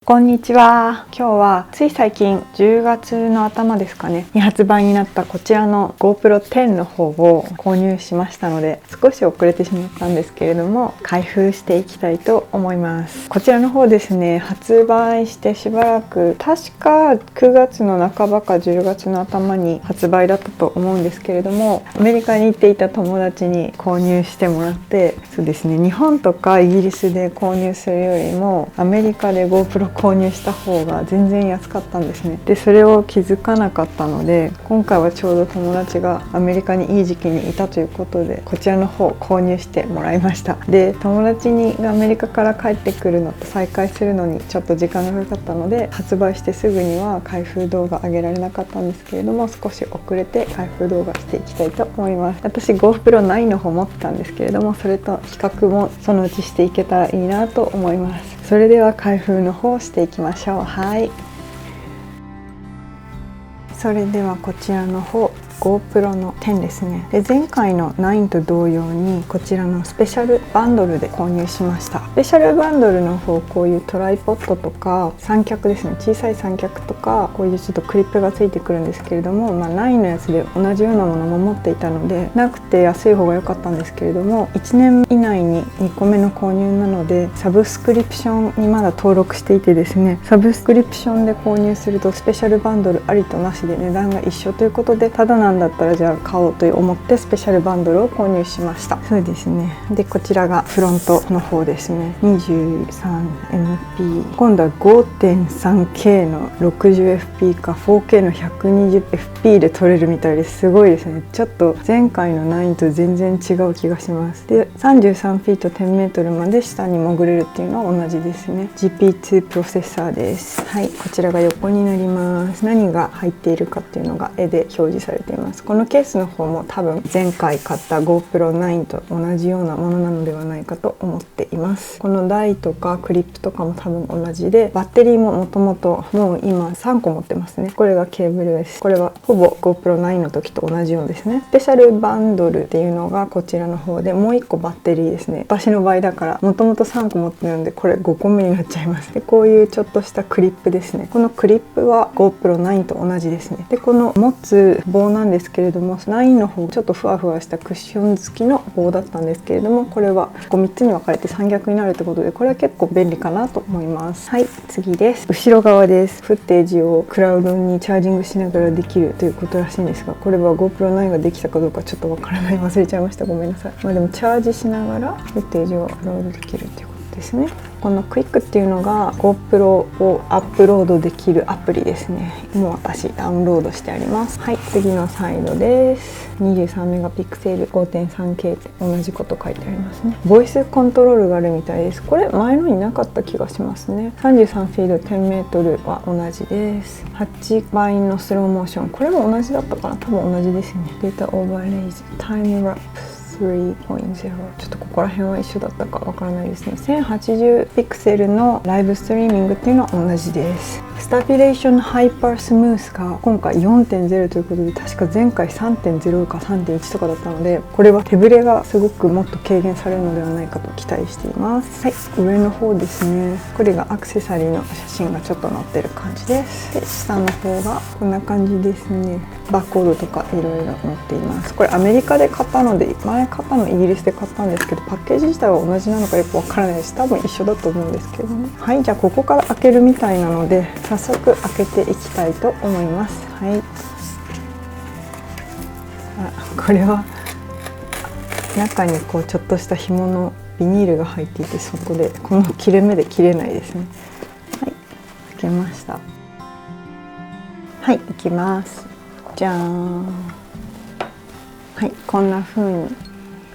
こんにちは。今日はつい最近10月の頭ですかねに発売になったこちらの GoPro 10の方を購入しましたので、少し遅れてしまったんですけれども開封していきたいと思います。こちらの方ですね、発売してしばらく、確か9月の半ばか10月の頭に発売だったと思うんですけれども、アメリカに行っていた友達に購入してもらって、そうですね、日本とかイギリスで購入するよりもアメリカで GoPro購入した方が全然安かったんですね。でそれを気づかなかったので、今回はちょうど友達がアメリカにいい時期にいたということでこちらの方を購入してもらいました。で友達がアメリカから帰ってくるのと再会するのにちょっと時間がかかったので、発売してすぐには開封動画上げられなかったんですけれども、少し遅れて開封動画していきたいと思います。私 GoPro 9の方持ってたんですけれども、それと比較もそのうちしていけたらいいなと思います。それでは開封の方をしていきましょう。はい、それではこちらの方GoPro の10ですね。で前回の9と同様にこちらのスペシャルバンドルで購入しました。スペシャルバンドルの方、こういうトライポッドとか三脚ですね、小さい三脚とかこういうちょっとクリップがついてくるんですけれども、9のやつで同じようなものも持っていたのでなくて安い方が良かったんですけれども、1年以内に2個目の購入なのでサブスクリプションにまだ登録していてですね、サブスクリプションで購入するとスペシャルバンドルありとなしで値段が一緒ということで、ただなんだったらじゃあ買おうと思ってスペシャルバンドルを購入しました。そうですね。でこちらがフロントの方ですね。 23MP、 今度は 5.3K の 60fp か 4K の 120fp で撮れるみたいです。すごいですね。ちょっと前回の9と全然違う気がします。で33フィート 10m まで下に潜れるっていうのは同じですね。 GP2 プロセッサーです。はい、こちらが横になります。何が入っているかっていうのが絵で表示されています。このケースの方も多分前回買った GoPro 9と同じようなものなのではないかと思っています。この台とかクリップとかも多分同じで、バッテリーももともともう今3個持ってますね。これがケーブルです。これはほぼ GoPro 9の時と同じようですね。スペシャルバンドルっていうのがこちらの方で、もう1個バッテリーですね。私の場合だからもともと3個持ってるのでこれ5個目になっちゃいます。でこういうちょっとしたクリップですね。このクリップは GoPro 9と同じですね。でこの持つ棒なんですけれども、9の方ちょっとふわふわしたクッション付きの棒だったんですけれども、これは3つに分かれて三脚になるということで、これは結構便利かなと思います。はい、次です。後ろ側です。フッテージをクラウドにチャージングしながらできるということらしいんですが、これは GoPro 9ができたかどうかちょっとわからない、忘れちゃいました、ごめんなさい。でもチャージしながらフッテージをクラウドできるということですね。このクイックっていうのが GoPro をアップロードできるアプリですね。もう私ダウンロードしてあります。はい、次のサイドです。23メガピクセル 5.3K って同じこと書いてありますね。ボイスコントロールがあるみたいです。これ前のになかった気がしますね。33フィード 10m は同じです。8倍のスローモーション、これも同じだったかな、多分同じですね。データオーバーレイズタイムラップ3.0、 ちょっとここら辺は一緒だったかわからないですね。1080ピクセルのライブストリーミングっていうのは同じです。スタビレーションハイパースムースが今回 4.0 ということで、確か前回 3.0 か 3.1 とかだったので、これは手ブレがすごくもっと軽減されるのではないかと期待しています。はい、上の方ですね。これがアクセサリーの写真がちょっと載ってる感じです。で下の方がこんな感じですね。バーコードとかいろいろ載っています。これアメリカで買ったので、前買ったのイギリスで買ったんですけど、パッケージ自体は同じなのかよくわからないです。多分一緒だと思うんですけどね。はい、じゃあここから開けるみたいなので早速開けていきたいと思います。はい、これは中にこうちょっとした紐のビニールが入っていて、そこでこの切れ目で切れないですね。はい、開けました。はい、いきます。じゃーん。はい、こんな風に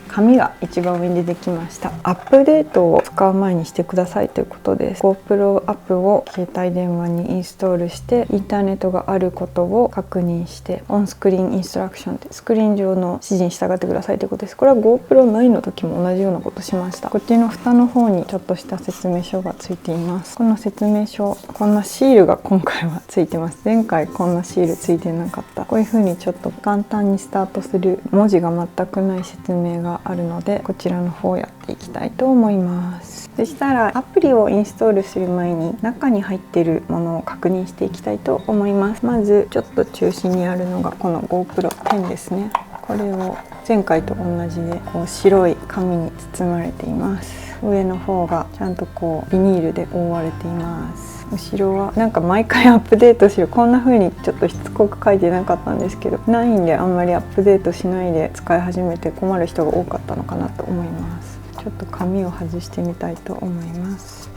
紙が一番上に出てきました。アップデートを使う前にしてくださいということです。 GoPro アップを携帯電話にインストールしてインターネットがあることを確認して、オンスクリーンインストラクションってスクリーン上の指示に従ってくださいということです。これは GoPro 9の時も同じようなことしました。こっちの蓋の方にちょっとした説明書がついています。この説明書、こんなシールが今回はついてます。前回こんなシールついてなかった。こういう風にちょっと簡単にスタートする文字が全くない説明があるので、こちらの方やっていきたいと思います。そしたらアプリをインストールする前に中に入っているものを確認していきたいと思います。まずちょっと中心にあるのがこの GoPro 10ですね。これを前回と同じでこう白い紙に包まれています。上の方がちゃんとこうビニールで覆われています。後ろはなんか毎回アップデートしよう、こんな風にちょっとしつこく書いてなかったんですけど、ないんであんまりアップデートしないで使い始めて困る人が多かったのかなと思います。ちょっと紙を外してみたいと思います。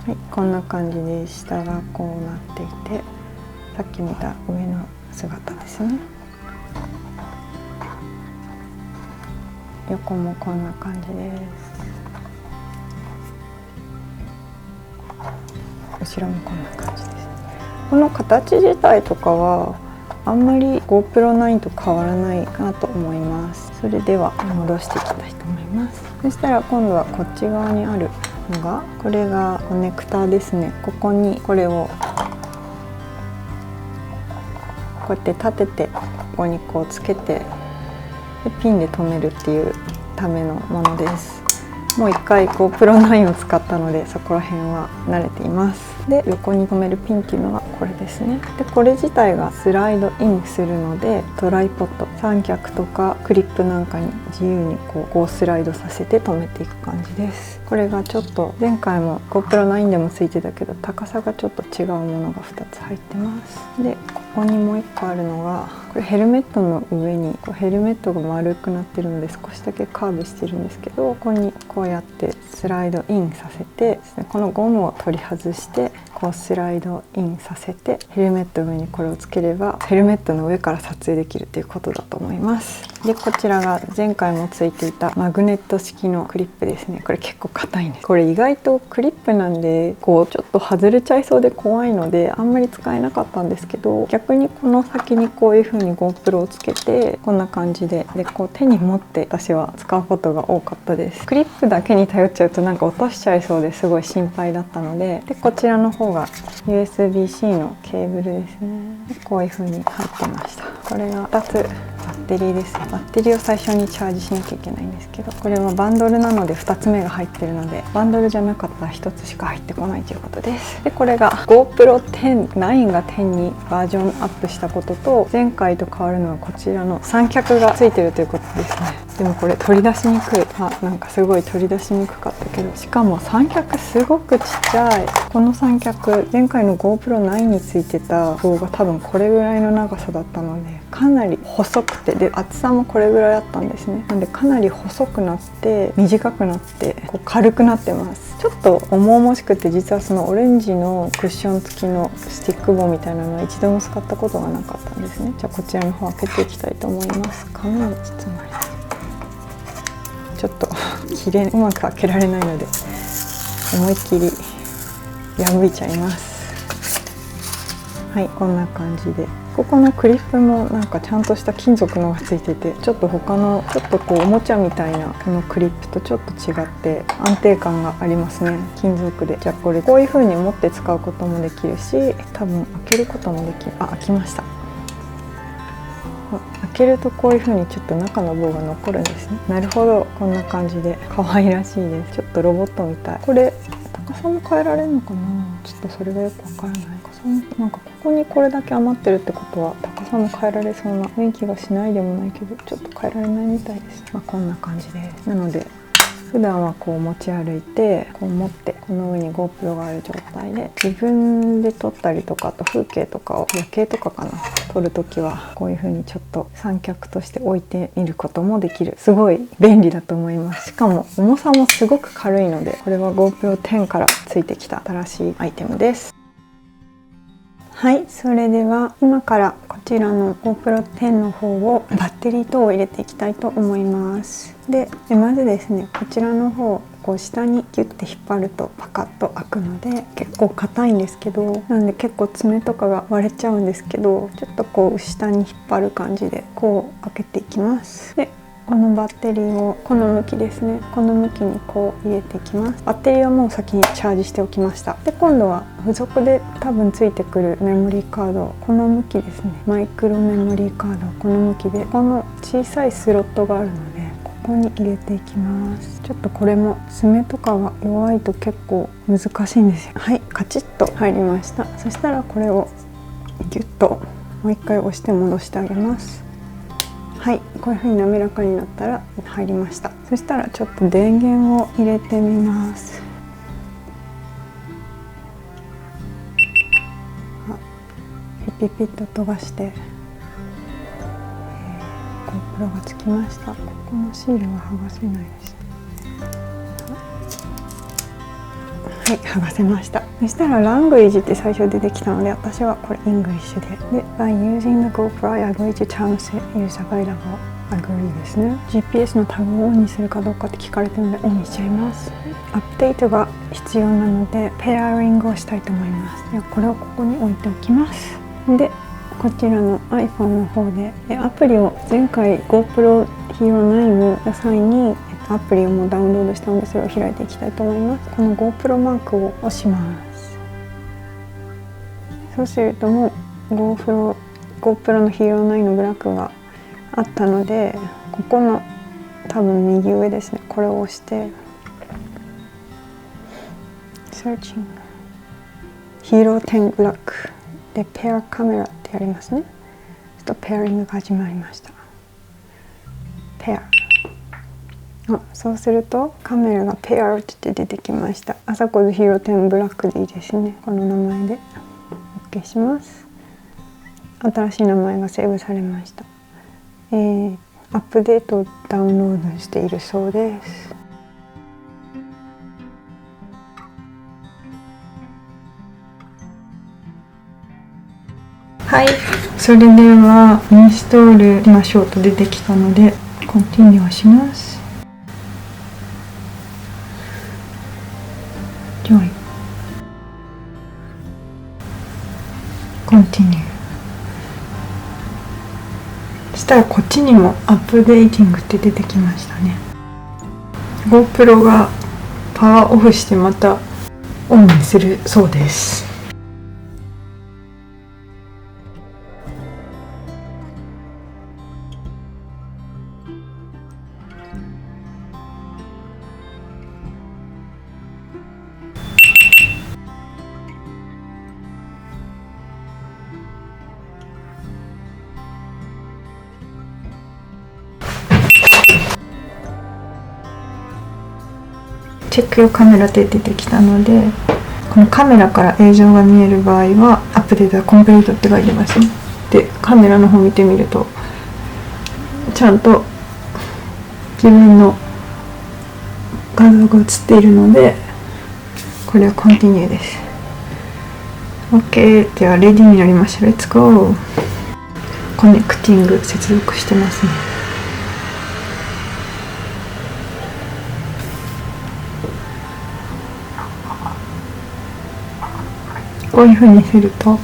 はい、こんな感じで下がこうなっていて、さっき見た上の姿ですね。横もこんな感じです。後ろもこんな感じです。この形自体とかはあんまり GoPro 9と変わらないなと思います。それでは戻していきたいと思います。そしたら今度はこっち側にあるのが、これがコネクターですね。ここにこれをこうやって立てて、ここにこうつけて、でピンで留めるっていうためのものです。もう一回 GoPro 9を使ったので、そこら辺は慣れています。で横に留めるピンっていうのがこれですね。でこれ自体がスライドインするので、トライポッド、三脚とかクリップなんかに自由にこうスライドさせて留めていく感じです。これがちょっと前回も GoPro 9でもついてたけど、高さがちょっと違うものが2つ入ってます。でここにもう1個あるのが、これヘルメットの上にヘルメットが丸くなってるので少しだけカーブしてるんですけど、ここにこうやってスライドインさせてですね、このゴムを取り外してこうスライドインさせて、ヘルメットの上にこれをつければヘルメットの上から撮影できるということだと思います。でこちらが前回もついていたマグネット式のクリップですね。これ結構硬いんです。これ意外とクリップなんでこうちょっと外れちゃいそうで怖いのであんまり使えなかったんですけど、逆にこの先にこういう風に GoPro をつけてこんな感じでこう手に持って私は使うことが多かったです。クリップだけに頼っちゃうとなんか落としちゃいそうですごい心配だったので、こちらの方が USB-C のケーブルですね。こういう風に入ってました。これが2つバッテリーですね。バッテリーを最初にチャージしなきゃいけないんですけど、これはバンドルなので2つ目が入ってるので、バンドルじゃなかったら1つしか入ってこないということです。でこれが GoPro 10、9が10にバージョンアップしたことと、前回と変わるのはこちらの三脚がついてるということですね。でもこれ取り出しにくい。なんかすごい取り出しにくかったけど、しかも三脚すごくちっちゃい。この三脚前回の GoPro 9についてた棒が多分これぐらいの長さだったので、かなり細くて、で厚さもこれぐらいあったんですね。なんでかなり細くなって短くなってこう軽くなってます。ちょっと重々しくて、実はそのオレンジのクッション付きのスティック棒みたいなのは一度も使ったことがなかったんですね。じゃあこちらの方開けていきたいと思います。紙に包まれてちょっとうまく開けられないので思いっきり破いちゃいます。はい、こんな感じで、ここのクリップもなんかちゃんとした金属のがついてて、ちょっと他のちょっとこうおもちゃみたいなこのクリップとちょっと違って安定感がありますね。金属で。じゃあこれこういう風に持って使うこともできるし、多分開けることもできる。開きました。開けるとこういう風にちょっと中の棒が残るんですね。なるほど、こんな感じで可愛らしいです。ちょっとロボットみたい。これ高さも変えられるのかな、ちょっとそれがよくわからない。なんかここにこれだけ余ってるってことは高さも変えられそうな雰囲気がしないでもないけど、ちょっと変えられないみたいです。こんな感じです。なので普段はこう持ち歩いて、こう持ってこの上に GoPro がある状態で自分で撮ったりとか、あと風景とかを夜景とかかな撮るときはこういう風にちょっと三脚として置いてみることもできる。すごい便利だと思います。しかも重さもすごく軽いので、これは GoPro 10からついてきた新しいアイテムです。はい、それでは今からこちらの GoPro 10の方をバッテリー等を入れていきたいと思います。でまずですね、こちらの方こう下にギュッて引っ張るとパカッと開くので結構硬いんですけど、なんで結構爪とかが割れちゃうんですけど、ちょっとこう下に引っ張る感じでこう開けていきます。でこのバッテリーをこの向きですね、この向きにこう入れていきます。バッテリーはもう先にチャージしておきました。で今度は付属で多分ついてくるメモリーカード、この向きですね、マイクロメモリーカードこの向きで、この小さいスロットがあるのでここに入れていきます。ちょっとこれも爪とかが弱いと結構難しいんですよ。はい、カチッと入りました。そしたらこれをギュッともう一回押して戻してあげます。はい、こういう風に滑らかになったら入りました。そしたらちょっと電源を入れてみます。ピッピッと飛ばして、GoPro がつきました。ここのシールは剥がせないですね。はい、剥がせました。そしたらラングエージって最初出てきたので、私はこれ English で By using the GoPro I agree to terms is available agree ですね。 GPS のタグをオンにするかどうかって聞かれてるのでオンにしちゃいます。アップデートが必要なのでペアリングをしたいと思います。ではこれをここに置いておきます。でこちらの iPhone の方でアプリを前回 GoPro Hero 9の際にアプリをもうダウンロードしたので、それを開いていきたいと思います。この GoPro マークを押します。そうするともう GoPro の Hero 9のブラックがあったので、ここの多分右上ですね、これを押してSearching Hero 10 Black でペアカメラってやりますね。ちょっとペアリングが始まりました。ペア、そうするとカメラがペアって出てきました。朝子のヒーロー10ブラックでいいですね。この名前で OK します。新しい名前がセーブされました。アップデートをダウンロードしているそうです。はい、それではインストールしましょうと出てきたのでコンティニューをします。ジョイコンティニュー。そしたらこっちにもアップデーティングって出てきましたね。 GoPro がパワーオフしてまたオンにするそうです。チェック用カメラで出てきたので、このカメラから映像が見える場合はアップデートはコンプリートって書いてますね。でカメラの方見てみるとちゃんと自分の画像が映っているので、これはコンティニューです。 OK、 ではレディーになりました。レッツゴー。コネクティング接続してますね。こういう風にすると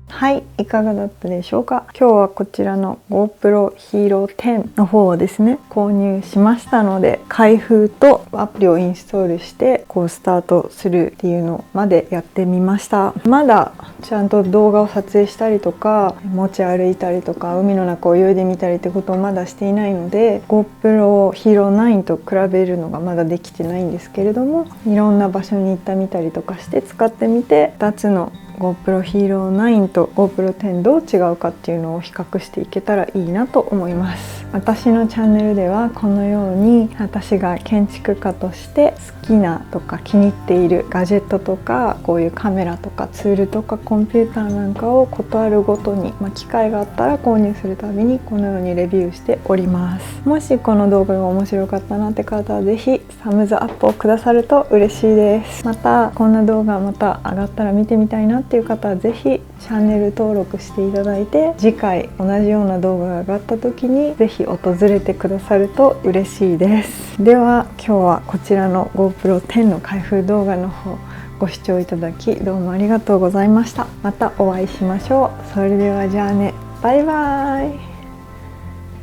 はい、いかがだったでしょうか。今日はこちらの GoPro Hero 10の方をですね購入しましたので、開封とアプリをインストールしてこうスタートするっていうのまでやってみました。まだちゃんと動画を撮影したりとか持ち歩いたりとか海の中を泳いでみたりってことをまだしていないので GoPro Hero 9と比べるのがまだできてないんですけれども、いろんな場所に行ったみたりとかして使ってみて、2つのGoPro Hero 9と GoPro 10どう違うかっていうのを比較していけたらいいなと思います。私のチャンネルではこのように私が建築家として好きなとか気に入っているガジェットとかこういうカメラとかツールとかコンピューターなんかを事あるごとに、機会があったら購入するたびにこのようにレビューしております。もしこの動画が面白かったなって方はぜひサムズアップをくださると嬉しいです。またこんな動画また上がったら見てみたいなっていう方はぜひチャンネル登録していただいて、次回同じような動画が上がった時にぜひ訪れてくださると嬉しいです。では今日はこちらの GoPro 10の開封動画の方ご視聴いただきどうもありがとうございました。またお会いしましょう。それではじゃあね、バイバイ。